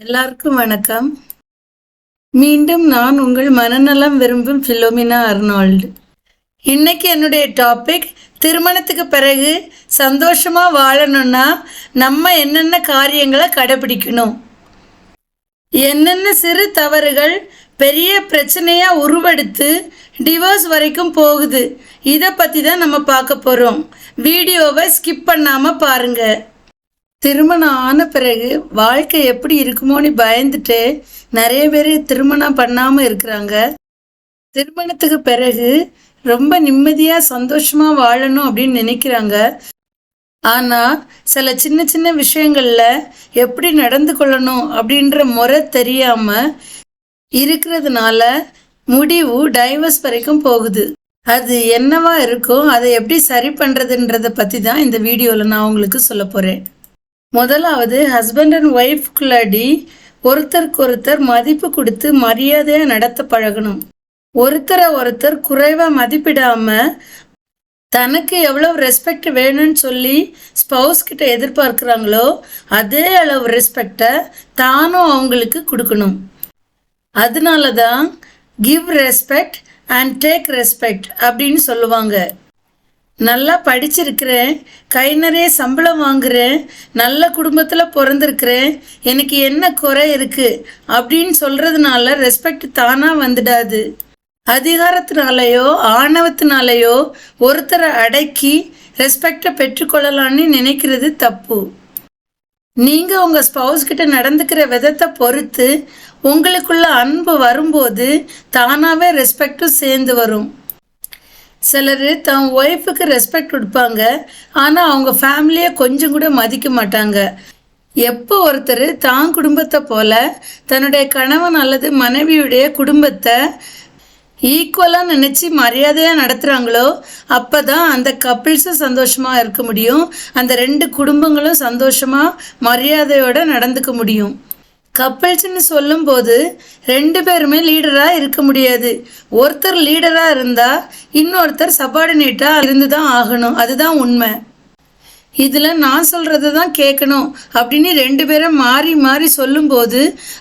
எல்லாருக்கும் வணக்கம். மீண்டும் நான் உங்கள் மனநலம் விரும்பும் ஃபிலோமினா அர்னால்டு. இன்னைக்கு என்னுடைய டாபிக், திருமணத்துக்கு பிறகு சந்தோஷமா வாழணும்னா நம்ம என்னென்ன காரியங்களை கடைபிடிக்கணும், என்னென்ன சிறு தவறுகள் பெரிய பிரச்சனையா உருவெடுத்து டிவோர்ஸ் வரைக்கும் போகுது, இதை பற்றி தான் நம்ம பார்க்க போகிறோம். வீடியோவை ஸ்கிப் பண்ணாமல் பாருங்கள். திருமணம் ஆன பிறகு வாழ்க்கை எப்படி இருக்குமோன்னு பயந்துட்டு நிறைய பேர் திருமணம் பண்ணாமல் இருக்கிறாங்க. திருமணத்துக்கு பிறகு ரொம்ப நிம்மதியாக சந்தோஷமாக வாழணும் அப்படின்னு நினைக்கிறாங்க. ஆனால் சில சின்ன சின்ன விஷயங்களில் எப்படி நடந்து கொள்ளணும் அப்படின்ற முறை தெரியாமல் இருக்கிறதுனால முடிவு டைவர்ஸ் வரைக்கும் போகுது. அது என்னவா இருக்கும், அதை எப்படி சரி பண்ணுறதுன்றதை பற்றி தான் இந்த வீடியோவில் நான் உங்களுக்கு சொல்ல போகிறேன். முதலாவது, ஹஸ்பண்ட் அண்ட் ஒய்ஃப்குள்ளாடி ஒருத்தருக்கு ஒருத்தர் மதிப்பு கொடுத்து மரியாதையாக நடத்த பழகணும். ஒருத்தரை ஒருத்தர் குறைவாக மதிப்பிடாமல் தனக்கு எவ்வளோ ரெஸ்பெக்ட் வேணும்னு சொல்லி ஸ்பவுஸ் கிட்ட எதிர்பார்க்குறாங்களோ அதே அளவு ரெஸ்பெக்டை தானும் அவங்களுக்கு கொடுக்கணும். அதனால தான் give respect and take respect அப்படின்னு சொல்லுவாங்க. நல்லா படிச்சிருக்கிறேன், கை நிறைய சம்பளம் வாங்குகிறேன், நல்ல குடும்பத்தில் பிறந்திருக்கிறேன், எனக்கு என்ன குறை இருக்குது அப்படின்னு சொல்கிறதுனால ரெஸ்பெக்ட் தானாக வந்துடாது. அதிகாரத்தினாலேயோ ஆணவத்தினாலேயோ ஒருத்தரை அடக்கி ரெஸ்பெக்டை பெற்றுக்கொள்ளலான்னு நினைக்கிறது தப்பு. நீங்கள் உங்கள் ஸ்பவுஸ் கிட்ட நடந்துக்கிற விதத்தை பொறுத்து உங்களுக்குள்ள அன்பு வரும்போது தானாகவே ரெஸ்பெக்டும் சேர்ந்து வரும். சிலர் தன் ஒய்ஃபுக்கு ரெஸ்பெக்ட் கொடுப்பாங்க, ஆனால் அவங்க ஃபேமிலியை கொஞ்சம் கூட மதிக்க மாட்டாங்க. எப்போ ஒருத்தர் தான் குடும்பத்தை போல தன்னுடைய கணவன் அல்லது மனைவியுடைய குடும்பத்தை ஈக்குவலாக நினச்சி மரியாதையாக நடத்துகிறாங்களோ அப்போ தான் அந்த கப்பிள்ஸும் சந்தோஷமாக இருக்க முடியும், அந்த ரெண்டு குடும்பங்களும் சந்தோஷமாக மரியாதையோடு நடந்துக்க முடியும். கப்பிள்ஸ்ன்னு சொல்லும்போது ரெண்டு பேருமே லீடராக இருக்க முடியாது. ஒருத்தர் லீடராக இருந்தால் இன்னொருத்தர் சபார்டினேட்டாக இருந்து தான் ஆகணும், அதுதான் உண்மை. இதில் நான் சொல்கிறது தான் கேட்கணும் அப்படின்னு ரெண்டு பேரும் மாறி மாறி சொல்லும்போது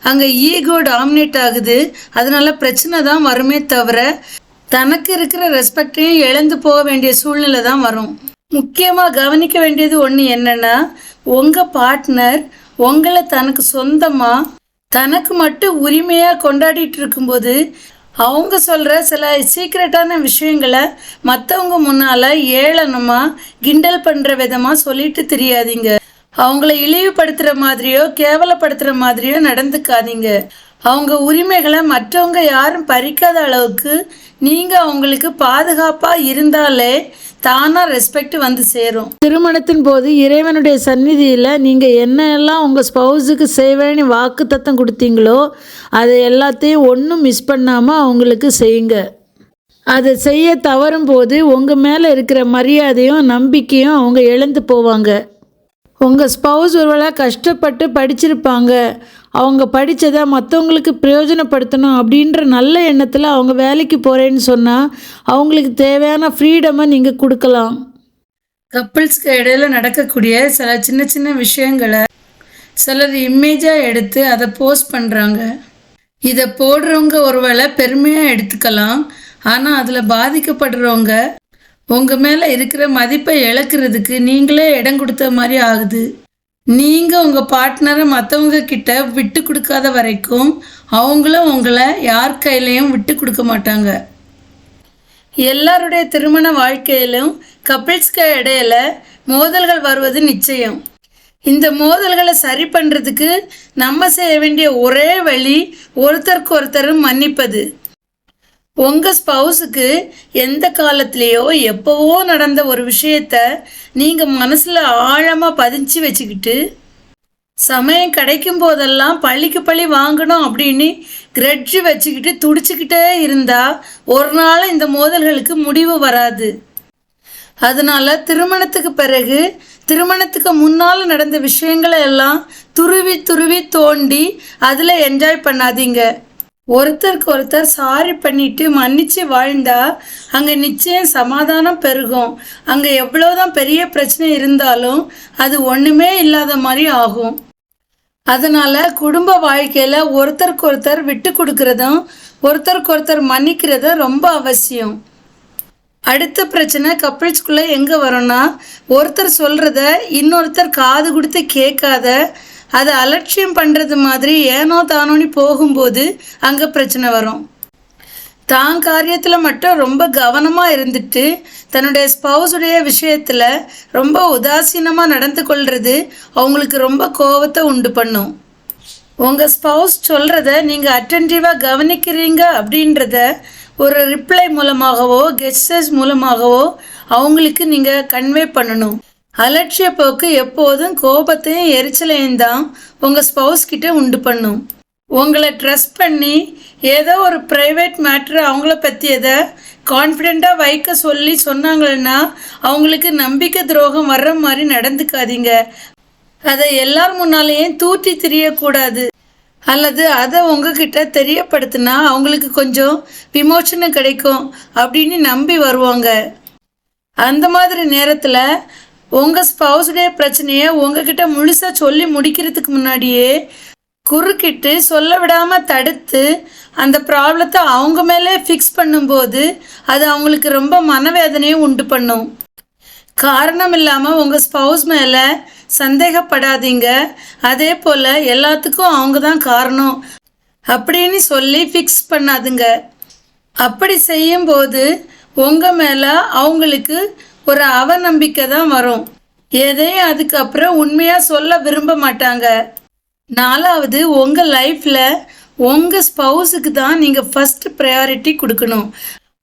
அங்கே ஈகோ டாமினேட் ஆகுது. அதனால பிரச்சனை தான் வருமே தவிர தனக்கு இருக்கிற ரெஸ்பெக்டையும் இழந்து போக வேண்டிய சூழ்நிலை தான் வரும். முக்கியமாக கவனிக்க வேண்டியது ஒன்று என்னென்னா, உங்கள் பார்ட்னர் உங்களை தனக்கு சொந்தமாக தனக்கு மட்டும் உரிமையாக கொண்டாடிட்டு இருக்கும்போது அவங்க சொல்கிற சில சீக்ரெட்டான விஷயங்களை மற்றவங்க முன்னால் ஏளனமாக கிண்டல் பண்ணுற விதமாக சொல்லிட்டு தெரியாதீங்க. அவங்கள இழிவுபடுத்துகிற மாதிரியோ கேவலப்படுத்துகிற மாதிரியோ நடந்துக்காதீங்க. அவங்க உரிமைகளை மற்றவங்க யாரும் பறிக்காத அளவுக்கு நீங்கள் அவங்களுக்கு பாதுகாப்பாக இருந்தாலே தானாக ரெஸ்பெக்ட் வந்து சேரும். திருமணத்தின் போது இறைவனுடைய சந்நிதியில் நீங்கள் என்னெல்லாம் உங்கள் ஸ்பவுஸுக்கு செய்வேன்னு வாக்கு தத்தம் கொடுத்தீங்களோ அதை எல்லாத்தையும் ஒன்றும் மிஸ் பண்ணாமல் அவங்களுக்கு செய்யுங்க. அதை செய்ய தவறும் போது உங்கள் மேலே இருக்கிற மரியாதையும் நம்பிக்கையும் அவங்க இழந்து போவாங்க. உங்கள் ஸ்பவுஸ் ஒருவேளை கஷ்டப்பட்டு படிச்சிருப்பாங்க, அவங்க படித்ததை மற்றவங்களுக்கு பிரயோஜனப்படுத்தணும் அப்படின்ற நல்ல எண்ணத்தில் அவங்க வேலைக்கு போகிறேன்னு சொன்னால் அவங்களுக்கு தேவையான ஃப்ரீடமை நீங்கள் கொடுக்கலாம். கப்பிள்ஸ்க்கு இடையில நடக்கக்கூடிய சில சின்ன சின்ன விஷயங்களை சிலர் இமேஜாக எடுத்து அதை போஸ்ட் பண்ணுறாங்க. இதை போடுறவங்க ஒருவேளை பெருமையாக எடுத்துக்கலாம், ஆனால் அதில் பாதிக்கப்படுறவங்க உங்கள் மேலே இருக்கிற மதிப்பை இழக்கிறதுக்கு நீங்களே இடம் கொடுத்த மாதிரி ஆகுது. நீங்கள் உங்கள் பார்ட்னரை மற்றவங்க கிட்ட விட்டு கொடுக்காத வரைக்கும் அவங்களும் உங்களை யார் கையிலையும் விட்டு கொடுக்க மாட்டாங்க. எல்லாருடைய திருமண வாழ்க்கையிலும் கப்பிள்ஸ்க்கு இடையில மோதல்கள் வருவது நிச்சயம். இந்த மோதல்களை சரி பண்ணுறதுக்கு நம்ம செய்ய வேண்டிய ஒரே வழி ஒருத்தருக்கு ஒருத்தர் மன்னிப்பது. உங்கள் ஸ்பவுஸுக்கு எந்த காலத்துலேயோ எப்போவோ நடந்த ஒரு விஷயத்த நீங்கள் மனசில் ஆழமாக பதிச்சு வச்சுக்கிட்டு சமயம் கிடைக்கும் போதெல்லாம் பழிக்கு பழி வாங்கணும் அப்படின்னு கிரெட்ஜு வச்சுக்கிட்டு துடிச்சுக்கிட்டே இருந்தால் ஒரு நாள் இந்த மோதல்களுக்கு முடிவு வராது. அதனால் திருமணத்துக்கு பிறகு திருமணத்துக்கு முன்னால் நடந்த விஷயங்களை எல்லாம் துருவி துருவி தோண்டி அதில் என்ஜாய் பண்ணாதீங்க. ஒருத்தருக்கு ஒருத்தர் சாரி பண்ணிட்டு மன்னிச்சு வாழ்ந்தா அங்கே நிச்சயம் சமாதானம் பெருகும். அங்கே எவ்வளோதான் பெரிய பிரச்சனை இருந்தாலும் அது ஒன்றுமே இல்லாத மாதிரி ஆகும். அதனால் குடும்ப வாழ்க்கையில் ஒருத்தருக்கு ஒருத்தர் விட்டு கொடுக்கறதும் ஒருத்தருக்கு ஒருத்தர் மன்னிக்கிறதும் ரொம்ப அவசியம். அடுத்த பிரச்சனை கப்பிள்ஸ்குள்ளே எங்கே வரும்னா, ஒருத்தர் சொல்கிறத இன்னொருத்தர் காது கொடுத்து கேட்காத, அதை அலட்சியம் பண்ணுறது மாதிரி ஏனோ தானோன்னு போகும்போது அங்கே பிரச்சனை வரும். தான் காரியத்தில் மட்டும் ரொம்ப கவனமாக இருந்துட்டு தன்னுடைய ஸ்பௌஸுடைய விஷயத்தில் ரொம்ப உதாசீனமாக நடந்து கொள்வது அவங்களுக்கு ரொம்ப கோபத்தை உண்டு பண்ணும். உங்கள் ஸ்பௌஸ் சொல்கிறத நீங்கள் அட்டென்டிவாக கவனிக்கிறீங்க அப்படின்றத ஒரு ரிப்ளை மூலமாகவோ கெஸ்டர்ஸ் மூலமாகவோ அவங்களுக்கு நீங்கள் கன்வே பண்ணணும். அலட்சிய போக்கு எப்போதும் கோபத்தையும் எரிச்சலையும் தான் உங்கள் ஸ்பௌஸ் கிட்ட உண்டு பண்ணும். உங்களை ட்ரஸ்ட் பண்ணி ஏதோ ஒரு ப்ரைவேட் மேட்ரு அவங்கள பற்றியதை கான்ஃபிடெண்ட்டாக வைக்க சொல்லி சொன்னாங்கன்னா அவங்களுக்கு நம்பிக்கை துரோகம் வர்ற மாதிரி நடந்துக்காதீங்க. அதை எல்லார் முன்னாலேயும் தூற்றி திரியக்கூடாது. அல்லது அதை உங்ககிட்ட தெரியப்படுத்தினா அவங்களுக்கு கொஞ்சம் விமோச்சனம் கிடைக்கும் அப்படின்னு நம்பி வருவாங்க. அந்த மாதிரி நேரத்தில் உங்கள் ஸ்பௌஸுடைய பிரச்சனையை உங்ககிட்ட முழுசாக சொல்லி முடிக்கிறதுக்கு முன்னாடியே குறுக்கிட்டு சொல்ல விடாமல் தடுத்து அந்த ப்ராப்ளத்தை அவங்க மேலே ஃபிக்ஸ் பண்ணும்போது அது அவங்களுக்கு ரொம்ப மனவேதனையும் உண்டு பண்ணும். காரணம் இல்லாமல் உங்கள் ஸ்பௌஸ் மேலே சந்தேகப்படாதீங்க. அதே போல் எல்லாத்துக்கும் அவங்க தான் காரணம் அப்படின்னு சொல்லி ஃபிக்ஸ் பண்ணாதுங்க. அப்படி செய்யும்போது உங்கள் மேலே அவங்களுக்கு ஒரு அவநம்பிக்கை தான் வரும். எதையும் அதுக்கப்புறம் உண்மையாக சொல்ல விரும்ப மாட்டாங்க. 4வது, உங்கள் லைஃப்பில் உங்கள் ஸ்பௌஸுக்கு தான் நீங்கள் ஃபஸ்ட்டு ப்ரையாரிட்டி கொடுக்கணும்.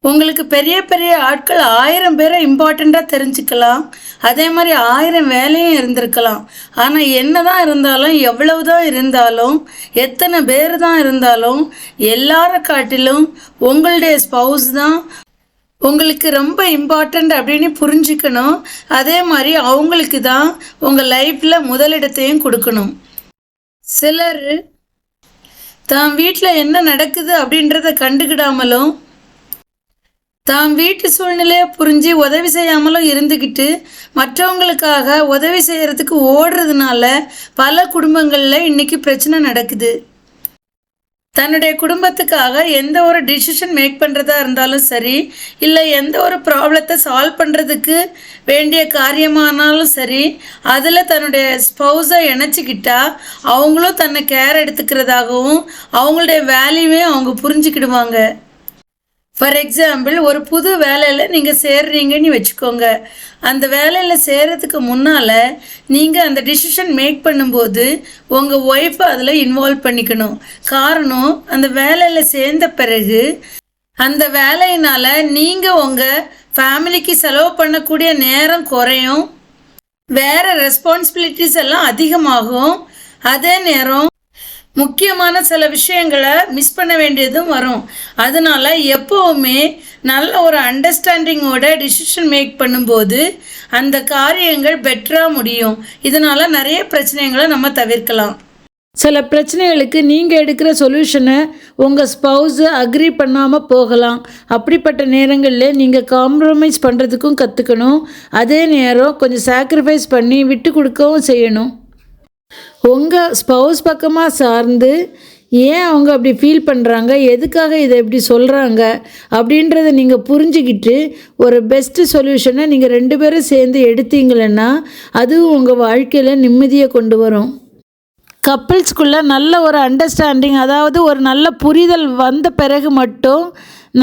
உங்களுக்கு பெரிய பெரிய ஆட்கள் 1000 பேரை இம்பார்ட்டண்ட்டாக தெரிஞ்சுக்கலாம். அதே மாதிரி 1000 வேலையும் இருந்திருக்கலாம். ஆனால் என்ன தான் இருந்தாலும், எவ்வளவு தான் இருந்தாலும், எத்தனை பேர் தான் இருந்தாலும், எல்லார காட்டிலும் உங்களுடைய ஸ்பௌஸ் தான் உங்களுக்கு ரொம்ப இம்பார்ட்டண்ட் அப்படின்னு புரிஞ்சுக்கணும். அதே மாதிரி அவங்களுக்கு தான் உங்கள் லைஃப்பில் முதலிடத்தையும் கொடுக்கணும். சிலர் தான் வீட்டில் என்ன நடக்குது அப்படின்றத கண்டுக்கிடாமலும் தான் வீட்டு சூழ்நிலையை புரிஞ்சு உதவி செய்யாமலும் இருந்துக்கிட்டு மற்றவங்களுக்காக உதவி செய்கிறதுக்கு ஓடுறதுனால பல குடும்பங்களில் இன்றைக்கி பிரச்சனை நடக்குது. தன்னுடைய குடும்பத்துக்காக எந்த ஒரு டிசிஷன் மேக் பண்ணுறதா இருந்தாலும் சரி, இல்லை எந்த ஒரு ப்ராப்ளத்தை சால்வ் பண்ணுறதுக்கு வேண்டிய காரியமானாலும் சரி, அதில் தன்னுடைய ஸ்பௌஸை இணைச்சிக்கிட்டா அவங்களும் தன்னை கேர் எடுத்துக்கிறதாகவும் அவங்களுடைய வேல்யூவே அவங்க புரிஞ்சுக்கிடுவாங்க. ஃபார் எக்ஸாம்பிள், ஒரு புது வேலையில் நீங்கள் சேர்றீங்கன்னு வச்சுக்கோங்க. அந்த வேலையில் சேர்கிறதுக்கு முன்னால் நீங்கள் அந்த டிசிஷன் மேக் பண்ணும்போது உங்கள் ஒய்ஃபை அதில் இன்வால்வ் பண்ணிக்கணும். காரணம், அந்த வேலையில் சேர்ந்த பிறகு அந்த வேலையினால் நீங்கள் உங்கள் ஃபேமிலிக்கு செலவு பண்ணக்கூடிய நேரம் குறையும், வேறு ரெஸ்பான்சிபிலிட்டிஸ் எல்லாம் அதிகமாகும். அதே நேரம் முக்கியமான சில விஷயங்களை மிஸ் பண்ண வேண்டியதும் வரும். அதனால் எப்போவுமே நல்ல ஒரு அண்டர்ஸ்டாண்டிங்கோட டிசிஷன் மேக் பண்ணும்போது அந்த காரியங்கள் பெட்டராக முடியும். இதனால் நிறைய பிரச்சனைகளை நம்ம தவிர்க்கலாம். சில பிரச்சனைகளுக்கு நீங்கள் எடுக்கிற சொல்யூஷனை உங்கள் ஸ்பௌஸு அக்ரி பண்ணாமல் போகலாம். அப்படிப்பட்ட நேரங்களில் நீங்கள் காம்ப்ரமைஸ் பண்ணுறதுக்கும் கற்றுக்கணும். அதே நேரம் கொஞ்சம் சாக்ரிஃபைஸ் பண்ணி விட்டு கொடுக்கவும் செய்யணும். உங்கள் ஸ்பௌஸ் பக்கமாக சார்ந்து ஏன் அவங்க அப்படி ஃபீல் பண்ணுறாங்க, எதுக்காக இதை இப்படி சொல்கிறாங்க அப்படின்றத நீங்கள் புரிஞ்சுக்கிட்டு ஒரு பெஸ்ட்டு சொல்யூஷனை நீங்கள் 2 பேரும் சேர்ந்து எடுத்தீங்களன்னா அதுவும் உங்கள் வாழ்க்கையில் நிம்மதியை கொண்டு வரும். கப்பிள்ஸ்குள்ளே நல்ல ஒரு அண்டர்ஸ்டாண்டிங், அதாவது ஒரு நல்ல புரிதல் வந்த பிறகு மட்டும்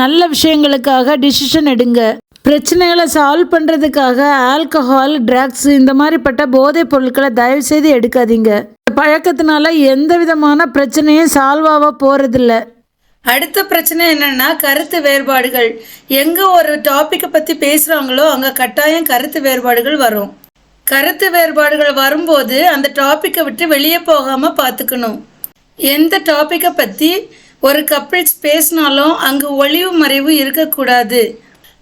நல்ல விஷயங்களுக்காக டிசிஷன் எடுங்க. பிரச்சனைகளை சால்வ் பண்ணுறதுக்காக ஆல்கஹால், ட்ரக்ஸ் இந்த மாதிரிப்பட்ட போதைப் பொருட்களை தயவுசெய்து எடுக்காதீங்க. பழக்கத்தினால எந்த விதமான பிரச்சனையும் சால்வ் ஆக போகிறதில்ல. அடுத்த பிரச்சனை என்னென்னா கருத்து வேறுபாடுகள். எங்கே ஒரு டாப்பிக்கை பற்றி பேசுகிறாங்களோ அங்கே கட்டாயம் கருத்து வேறுபாடுகள் வரும். கருத்து வேறுபாடுகள் வரும்போது அந்த டாப்பிக்கை விட்டு வெளியே போகாமல் பார்த்துக்கணும். எந்த டாப்பிக்கை பற்றி ஒரு கப்பிள்ஸ் பேசினாலும் அங்கே ஒளிவு மறைவு இருக்கக்கூடாது.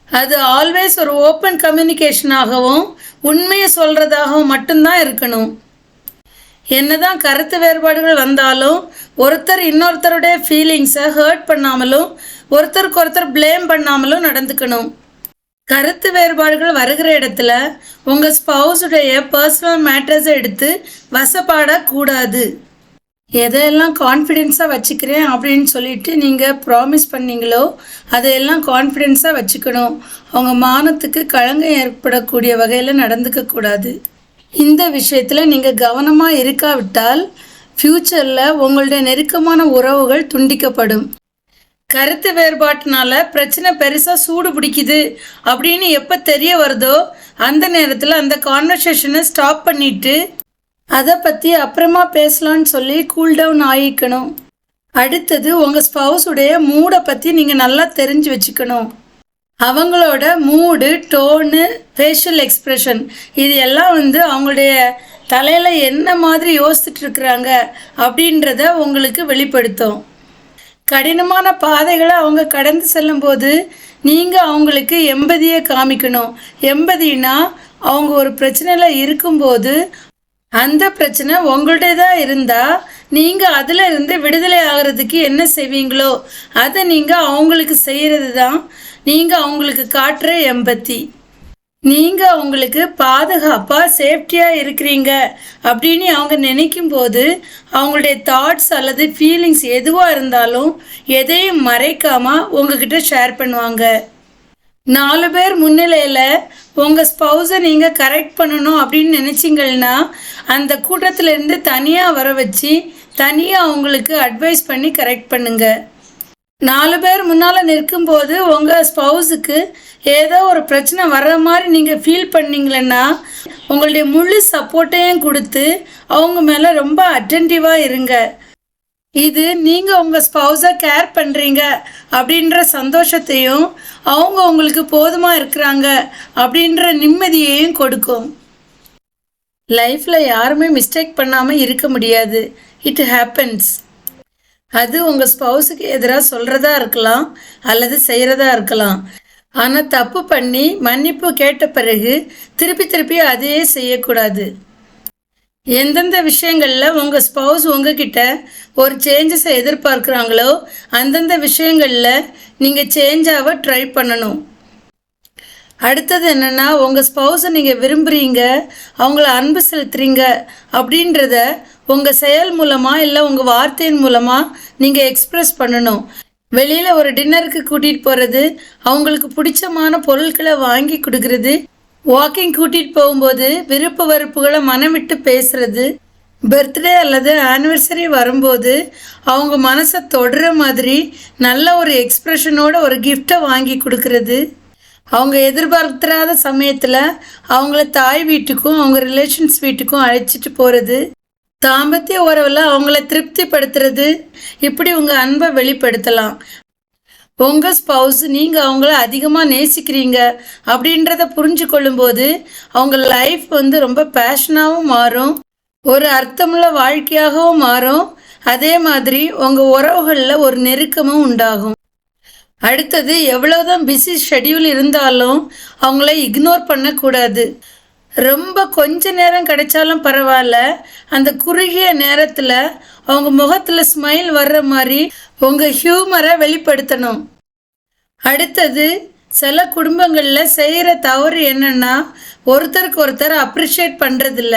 அது ஆல்வேஸ் ஒரு ஓப்பன் கம்யூனிகேஷனாகவும் உண்மையை சொல்கிறதாகவும் மட்டும்தான் இருக்கணும். என்னதான் கருத்து வேறுபாடுகள் வந்தாலும் ஒருத்தர் இன்னொருத்தருடைய ஃபீலிங்ஸை ஹர்ட் பண்ணாமலும் ஒருத்தருக்கு ஒருத்தர் ப்ளேம் பண்ணாமலும் நடந்துக்கணும். கருத்து வேறுபாடுகள் வருகிற இடத்துல உங்கள் ஸ்பௌஸுடைய பர்சனல் மேட்டர்ஸை எடுத்து வசப்பாடக்கூடாது. எதையெல்லாம் கான்ஃபிடென்ஸாக வச்சுக்கிறேன் அப்படின்னு சொல்லிட்டு நீங்கள் ப்ராமிஸ் பண்ணீங்களோ அதையெல்லாம் கான்ஃபிடென்ஸாக வச்சுக்கணும். அவங்க மானத்துக்கு களங்கம் ஏற்படக்கூடிய வகையில் நடந்துக்கக்கூடாது. இந்த விஷயத்தில் நீங்கள் கவனமாக இருக்காவிட்டால் ஃப்யூச்சரில் உங்களுடைய நெருக்கமான உறவுகள் துண்டிக்கப்படும். கருத்து வேறுபாட்டினால பிரச்சனை பெருசாக சூடு பிடிக்குது அப்படின்னு எப்போ தெரிய வருதோ அந்த நேரத்தில் அந்த கான்வர்சேஷனை ஸ்டாப் பண்ணிவிட்டு அதை பற்றி அப்புறமா பேசலான்னு சொல்லி கூல் டவுன் ஆகிக்கணும். அடுத்தது உங்கள் ஸ்பௌஸுடைய மூடை பற்றி நீங்கள் நல்லா தெரிஞ்சு வச்சுக்கணும். அவங்களோட மூடு, டோனு, ஃபேஷியல் எக்ஸ்ப்ரெஷன் இது எல்லாம் அவங்களுடைய தலையில் என்ன மாதிரி யோசிச்சுட்டு இருக்கிறாங்க அப்படின்றத உங்களுக்கு வெளிப்படுத்தும். கடினமான பாதைகளை அவங்க கடந்து செல்லும்போது நீங்கள் அவங்களுக்கு எம்பதியை காமிக்கணும். எம்பதினா அவங்க ஒரு பிரச்சனையில் இருக்கும்போது அந்த பிரச்சனை உங்களுடையதாக இருந்தால் நீங்கள் அதில் இருந்து விடுதலை ஆகிறதுக்கு என்ன செய்வீங்களோ அதை நீங்கள் அவங்களுக்கு செய்கிறது தான் நீங்கள் அவங்களுக்கு காட்டுற எம்பத்தி. நீங்கள் அவங்களுக்கு பாதுகாப்பாக சேஃப்டியாக இருக்கிறீங்க அப்படின்னு அவங்க நினைக்கும் போது அவங்களுடைய தாட்ஸ் அல்லது ஃபீலிங்ஸ் எதுவாக இருந்தாலும் எதையும் மறைக்காமல் உங்ககிட்ட ஷேர் பண்ணுவாங்க. 4 பேர் முன்னிலையில் உங்கள் ஸ்பௌஸை நீங்கள் கரெக்ட் பண்ணணும் அப்படின்னு நினச்சிங்கன்னா அந்த கூட்டத்திலேருந்து தனியாக வர வச்சு தனியாக அவங்களுக்கு அட்வைஸ் பண்ணி கரெக்ட் பண்ணுங்கள். 4 பேர் முன்னால் நிற்கும்போது உங்கள் ஸ்பௌஸுக்கு ஏதோ ஒரு பிரச்சனை வர்ற மாதிரி நீங்கள் ஃபீல் பண்ணிங்களன்னா உங்களுடைய முழு சப்போர்ட்டையும் கொடுத்து அவங்க மேலே ரொம்ப அட்டென்டிவாக இருங்க. இது நீங்கள் உங்கள் ஸ்பௌஸை கேர் பண்ணுறீங்க அப்படின்ற சந்தோஷத்தையும் அவங்க உங்களுக்கு போதுமாக இருக்கிறாங்க அப்படின்ற நிம்மதியையும் கொடுக்கும். லைஃப்பில் யாருமே மிஸ்டேக் பண்ணாமல் இருக்க முடியாது. It happens. அது உங்கள் ஸ்பௌஸுக்கு எதிராக சொல்கிறதா இருக்கலாம் அல்லது செய்கிறதா இருக்கலாம். ஆனால் தப்பு பண்ணி மன்னிப்பு கேட்ட பிறகு திருப்பி அதையே செய்யக்கூடாது. எந்தெந்த விஷயங்களில் உங்கள் ஸ்பௌஸ் உங்ககிட்ட ஒரு சேஞ்சஸை எதிர்பார்க்குறாங்களோ அந்தந்த விஷயங்களில் நீங்கள் சேஞ்சாக ட்ரை பண்ணணும். அடுத்தது என்னென்னா, உங்கள் ஸ்பௌஸை நீங்கள் விரும்புகிறீங்க, அவங்கள அன்பு செலுத்துறீங்க அப்படின்றத உங்கள் செயல் மூலமாக இல்லை உங்கள் வார்த்தையின் மூலமாக நீங்கள் எக்ஸ்ப்ரெஸ் பண்ணணும். வெளியில் ஒரு டின்னருக்கு கூட்டிகிட்டு போகிறது, அவங்களுக்கு பிடிச்சமான பொருட்களை வாங்கி கொடுக்கறது, வாக்கிங் கூட்டிகிட்டு போகும்போது விருப்ப வெறுப்புகளை மனம் விட்டு பேசுகிறது, பர்த்டே அல்லது ஆனிவர்சரி வரும்போது அவங்க மனசை தொடுற மாதிரி நல்ல ஒரு எக்ஸ்ப்ரெஷனோட ஒரு கிஃப்டை வாங்கி கொடுக்கறது, அவங்க எதிர்பார்க்காத சமயத்தில் அவங்கள தாய் வீட்டுக்கும் அவங்க ரிலேஷன்ஸ் வீட்டுக்கும் அழைச்சிட்டு போகிறது, தாம்பத்திய உறவில் அவங்கள திருப்திப்படுத்துறது, இப்படி உங்கள் அன்பை வெளிப்படுத்தலாம். உங்கள் ஸ்பௌஸ் நீங்கள் அவங்கள அதிகமாக நேசிக்கிறீங்க அப்படின்றத புரிஞ்சு கொள்ளும்போது அவங்க லைஃப் ரொம்ப பேஷனாகவும் மாறும், ஒரு அர்த்தமுள்ள வாழ்க்கையாகவும் மாறும். அதே மாதிரி உங்கள் உறவுகளில் ஒரு நெருக்கமும் உண்டாகும். அடுத்தது, எவ்வளோதான் பிஸி ஷெட்யூல் இருந்தாலும் அவங்கள இக்னோர் பண்ணக்கூடாது. ரொம்ப கொஞ்ச நேரம் கிடைச்சாலும் பரவாயில்ல, அந்த குறுகிய நேரத்தில் அவங்க முகத்தில் ஸ்மைல் வர்ற மாதிரி உங்கள் ஹியூமரை வெளிப்படுத்தணும். அடுத்தது, சில குடும்பங்களில் செய்கிற தவறு என்னென்னா, ஒருத்தருக்கு ஒருத்தர் அப்ரிஷியேட் பண்ணுறதில்ல.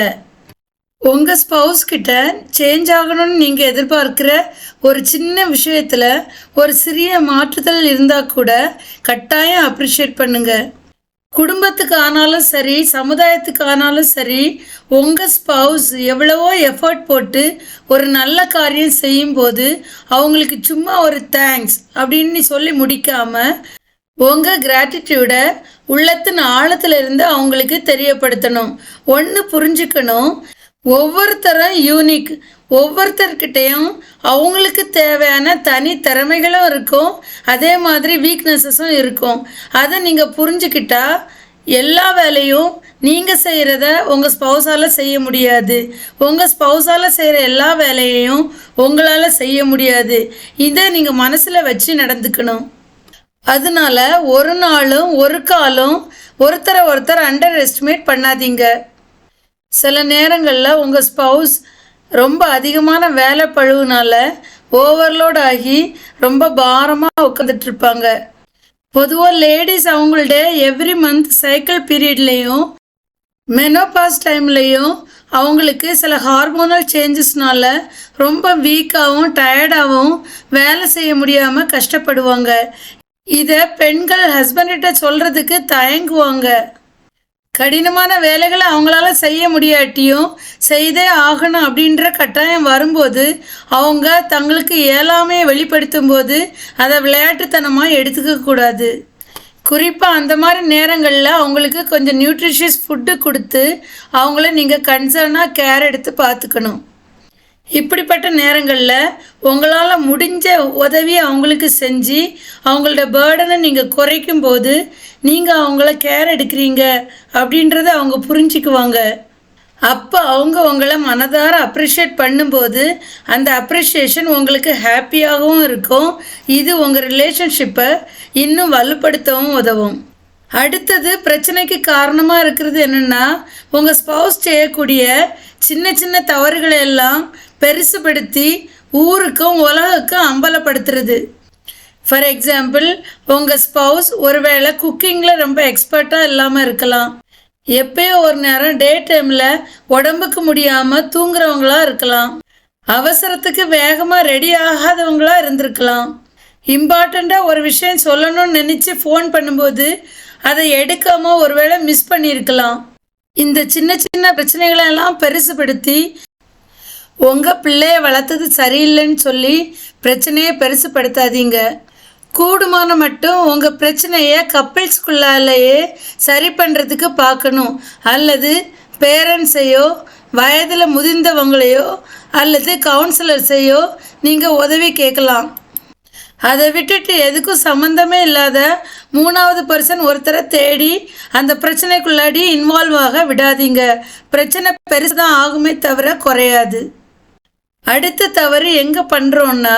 உங்கள் ஸ்பௌஸ் கிட்ட சேஞ்ச் ஆகணும்னு நீங்கள் எதிர்பார்க்குற ஒரு சின்ன விஷயத்தில் ஒரு சிறிய மாற்றுதல் இருந்தால் கூட கட்டாயம் அப்ரிஷியேட் பண்ணுங்கள். குடும்பத்துக்கு ஆனாலும் சரி, சமுதாயத்துக்கு ஆனாலும் சரி, உங்கள் ஸ்பௌஸ் எவ்வளவோ எஃபர்ட் போட்டு ஒரு நல்ல காரியம் செய்யும்போது அவங்களுக்கு சும்மா ஒரு தேங்க்ஸ் அப்படின்னு சொல்லி முடிக்காமல் உங்கள் கிராட்டிடியூடை உள்ளத்தின் ஆழத்தில் இருந்து அவங்களுக்கு தெரியப்படுத்தணும். ஒன்று புரிஞ்சுக்கணும், ஒவ்வொருத்தரும் யூனிக். ஒவ்வொருத்தர்கிட்டையும் அவங்களுக்கு தேவையான தனி திறமைகளும் இருக்கும், அதே மாதிரி வீக்னஸஸும் இருக்கும். அதை நீங்கள் புரிஞ்சுக்கிட்டா எல்லா வேலையும் நீங்கள் செய்கிறத உங்கள் ஸ்பௌஸால் செய்ய முடியாது, உங்கள் ஸ்பௌஸால் செய்கிற எல்லா வேலையையும் உங்களால் செய்ய முடியாது. இதை நீங்கள் மனசில் வச்சு நடந்துக்கணும். அதனால ஒரு நாளும் ஒரு காலம் ஒருத்தரை ஒருத்தர் அண்டர் எஸ்டிமேட் பண்ணாதீங்க. சில நேரங்களில் உங்கள் ஸ்பௌஸ் ரொம்ப அதிகமான வேலை பழுவுனால ஓவர்லோட் ஆகி ரொம்ப பாரமாக உட்காந்துட்ருப்பாங்க. பொதுவாக லேடிஸ் அவங்கள்ட எவ்ரி மந்த் சைக்கிள் பீரியட்லேயும் மெனோபாஸ் டைம்லேயும் அவங்களுக்கு சில ஹார்மோனல் சேஞ்சஸ்னால ரொம்ப வீக்காகவும் டயர்டாகவும் வேலை செய்ய முடியாமல் கஷ்டப்படுவாங்க. இதை பெண்கள் ஹஸ்பண்ட்கிட்ட சொல்கிறதுக்கு தயங்குவாங்க. கடினமான வேலைகளை அவங்களால செய்ய முடியாட்டியும் செய்தே ஆகணும் அப்படின்ற கட்டாயம் வரும்போது அவங்க தங்களுக்கு இயலாமையை வெளிப்படுத்தும் போது அதை விளையாட்டுத்தனமாக எடுத்துக்கக்கூடாது. குறிப்பாக அந்த மாதிரி நேரங்களில் அவங்களுக்கு கொஞ்சம் நியூட்ரிஷியஸ் ஃபுட்டு கொடுத்து அவங்கள நீங்கள் கன்சர்னாக கேர் எடுத்து பார்த்துக்கணும். இப்படிப்பட்ட நேரங்களில் உங்களால் முடிஞ்ச உதவியை அவங்களுக்கு செஞ்சு அவங்களோட பேர்டனை நீங்கள் குறைக்கும் போது நீங்கள் அவங்கள கேர் எடுக்கிறீங்க அப்படின்றத அவங்க புரிஞ்சுக்குவாங்க. அப்போ அவங்க உங்களை மனதார அப்ரிஷியேட் பண்ணும்போது அந்த அப்ரிஷியேஷன் உங்களுக்கு ஹாப்பியாகவும் இருக்கும். இது உங்கள் ரிலேஷன்ஷிப்பை இன்னும் வலுப்படுத்தவும் உதவும். அடுத்தது பிரச்சனைக்கு காரணமாக இருக்கிறது என்னென்னா, உங்கள் ஸ்பௌஸ் செய்யக்கூடிய சின்ன சின்ன தவறுகளை எல்லாம் பெருசுபடுத்தி ஊருக்கும் உலகுக்கும் அம்பலப்படுத்துறது. ஃபார் எக்ஸாம்பிள், உங்கள் ஸ்பௌஸ் ஒருவேளை குக்கிங்கில் ரொம்ப எக்ஸ்பர்ட்டாக இல்லாமல் இருக்கலாம். எப்பயோ ஒரு நேரம் டே டைமில் உடம்புக்கு முடியாமல் தூங்குறவங்களாக இருக்கலாம். அவசரத்துக்கு வேகமாக ரெடி ஆகாதவங்களாக இருந்திருக்கலாம். இம்பார்ட்டண்ட்டாக ஒரு விஷயம் சொல்லணும்னு நினச்சி ஃபோன் பண்ணும்போது அதை எடுக்காமல் ஒருவேளை மிஸ் பண்ணியிருக்கலாம். இந்த சின்ன சின்ன பிரச்சனைகளெல்லாம் பெருசுபடுத்தி உங்கள் பிள்ளைய வளர்த்தது சரியில்லைன்னு சொல்லி பிரச்சனையை பெருசுப்படுத்தாதீங்க. கூடுமான மட்டும் உங்கள் பிரச்சனையை கப்பிள்ஸ்குள்ளாலேயே சரி பண்ணுறதுக்கு பார்க்கணும். அல்லது பேரண்ட்ஸையோ வயதில் முதிர்ந்தவங்களையோ அல்லது கவுன்சிலர்ஸையோ நீங்கள் உதவி கேட்கலாம். அதை விட்டுட்டு எதுக்கும் சம்மந்தமே இல்லாத மூணாவது பர்சன் ஒருத்தரை தேடி அந்த பிரச்சனைக்குள்ளாடி இன்வால்வ் ஆக விடாதீங்க. பிரச்சனை பெருசு தான் ஆகுமே தவிர குறையாது. அடுத்த தவறு எங்கே பண்ணுறோன்னா,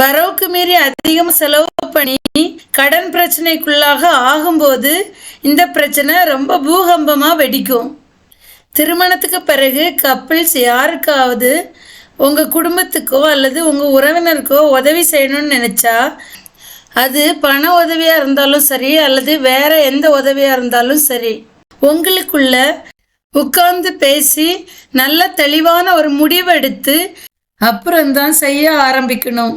வரவுக்கு மீறி அதிகமாக செலவு பண்ணி கடன் பிரச்சனைக்குள்ளாக ஆகும்போது இந்த பிரச்சனை ரொம்ப பூகம்பமாக வெடிக்கும். திருமணத்துக்கு பிறகு கப்பிள்ஸ் யாருக்காவது உங்கள் குடும்பத்துக்கோ அல்லது உங்கள் உறவினருக்கோ உதவி செய்யணும்னு நினச்சா, அது பண உதவியாக இருந்தாலும் சரி அல்லது வேறு எந்த உதவியாக இருந்தாலும் சரி, உங்களுக்குள்ள உட்கார்ந்து பேசி நல்ல தெளிவான ஒரு முடிவு எடுத்து அப்புறம்தான் செய்ய ஆரம்பிக்கணும்.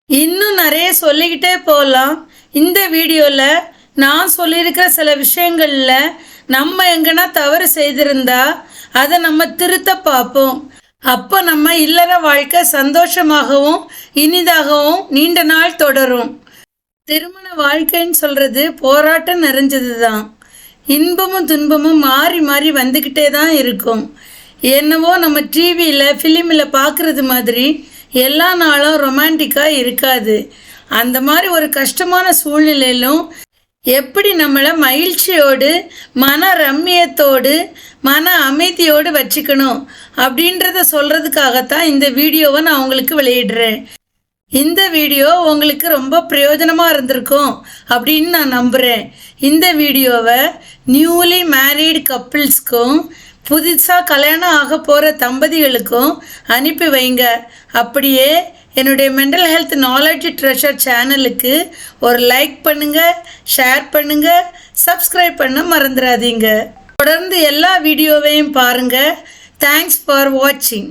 இன்னும் நிறைய சொல்லிக்கிட்டே போகலாம். இந்த வீடியோவில் நான் சொல்லியிருக்கிற சில விஷயங்களில் நம்ம எங்கன்னா தவறு செய்திருந்தா அதை நம்ம திருத்த பார்ப்போம். அப்போ நம்ம இல்லற வாழ்க்கை சந்தோஷமாகவும் இனிதாகவும் நீண்ட நாள் தொடரும். திருமண வாழ்க்கைன்னு சொல்கிறது போராட்டம் நிறைஞ்சது தான். இன்பமும் துன்பமும் மாறி மாறி வந்துக்கிட்டே தான் இருக்கும். என்னவோ நம்ம டிவியில் ஃபிலிமில் பார்க்குறது மாதிரி எல்லா நாளும் ரொமான்டிக்காக இருக்காது. அந்த மாதிரி ஒரு கஷ்டமான சூழ்நிலையிலும் எப்படி நம்மளை மகிழ்ச்சியோடு மன ரம்மியத்தோடு மன அமைதியோடு வச்சுக்கணும் அப்படின்றத சொல்கிறதுக்காகத்தான் இந்த வீடியோவை நான் உங்களுக்கு வெளியிடுறேன். இந்த வீடியோ உங்களுக்கு ரொம்ப பிரயோஜனமாக இருந்திருக்கும் அப்படின்னு நான் நம்புகிறேன். இந்த வீடியோவை நியூலி மேரீடு கப்பிள்ஸ்க்கும் புதுசாக கல்யாணம் ஆக போகிற தம்பதிகளுக்கும் அனுப்பி வைங்க. அப்படியே என்னுடைய மென்டல் ஹெல்த் நாலேஜ் ட்ரெஷர் சேனலுக்கு ஒரு லைக் பண்ணுங்கள், ஷேர் பண்ணுங்கள், சப்ஸ்கிரைப் பண்ண மறந்துடாதீங்க. தொடர்ந்து எல்லா வீடியோவையும் பாருங்கள். தேங்க்ஸ் ஃபார் வாட்சிங்.